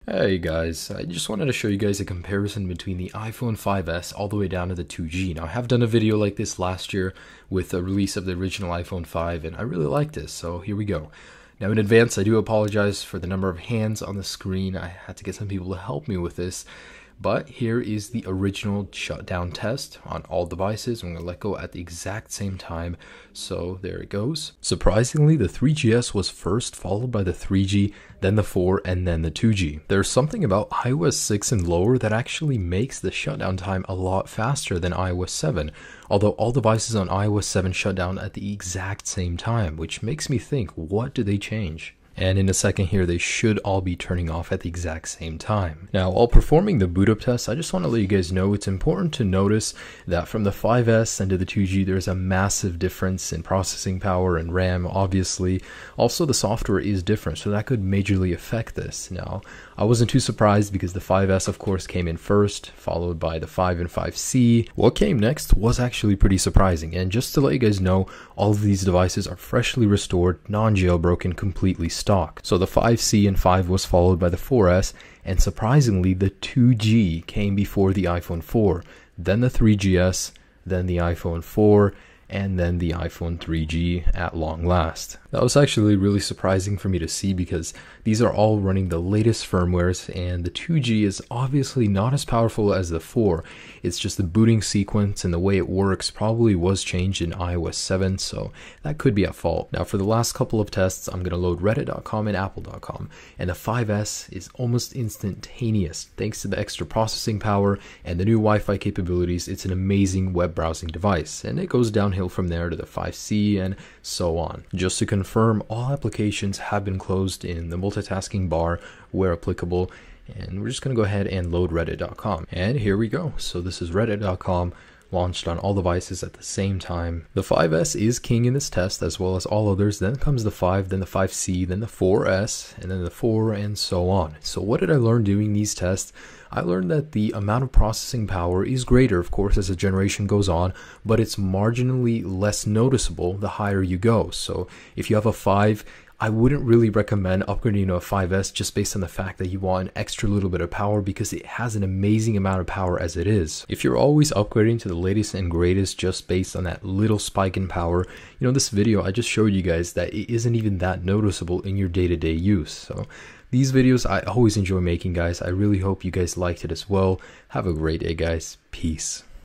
Hey guys, I just wanted to show you guys a comparison between the iPhone 5S all the way down to the 2G. Now I have done a video like this last year with the release of the original iPhone 5 and I really like this, so here we go. Now in advance I do apologize for the number of hands on the screen. I had to get some people to help me with this. But here is the original shutdown test on all devices. I'm going to let go at the exact same time. So there it goes. Surprisingly, the 3GS was first, followed by the 3G, then the 4, and then the 2G. There's something about iOS 6 and lower that actually makes the shutdown time a lot faster than iOS 7. Although all devices on iOS 7 shut down at the exact same time, which makes me think, what do they change? And in a second here, they should all be turning off at the exact same time. Now, while performing the boot up test, I just want to let you guys know it's important to notice that from the 5S and to the 2G, there's a massive difference in processing power and RAM, obviously. Also, the software is different, so that could majorly affect this. Now, I wasn't too surprised because the 5S, of course, came in first, followed by the 5 and 5C. What came next was actually pretty surprising. And just to let you guys know, all of these devices are freshly restored, non-jailbroken, completely stock. So the 5C and 5 was followed by the 4S, and surprisingly the 2G came before the iPhone 4, then the 3GS, then the iPhone 4, and then the iPhone 3G at long last. That was actually really surprising for me to see because these are all running the latest firmwares, and the 2G is obviously not as powerful as the 4. It's just the booting sequence and the way it works probably was changed in iOS 7, so that could be at fault. Now for the last couple of tests, I'm going to load reddit.com and apple.com, and the 5S is almost instantaneous. Thanks to the extra processing power and the new Wi-Fi capabilities, it's an amazing web browsing device, and it goes downhill from there to the 5C and so on. Just to confirm, all applications have been closed in the multitasking bar where applicable, and we're just going to go ahead and load reddit.com. And here we go. So this is reddit.com, launched on all devices at the same time. The 5S is king in this test as well as all others. Then comes the 5, then the 5C, then the 4S, and then the 4, and so on. So what did I learn doing these tests? I learned that the amount of processing power is greater, of course, as the generation goes on, but it's marginally less noticeable the higher you go. So if you have a 5, I wouldn't really recommend upgrading to a 5S just based on the fact that you want an extra little bit of power because it has an amazing amount of power as it is. If you're always upgrading to the latest and greatest just based on that little spike in power, this video I just showed you guys that it isn't even that noticeable in your day-to-day use. So these videos I always enjoy making, guys. I really hope you guys liked it as well. Have a great day, guys. Peace.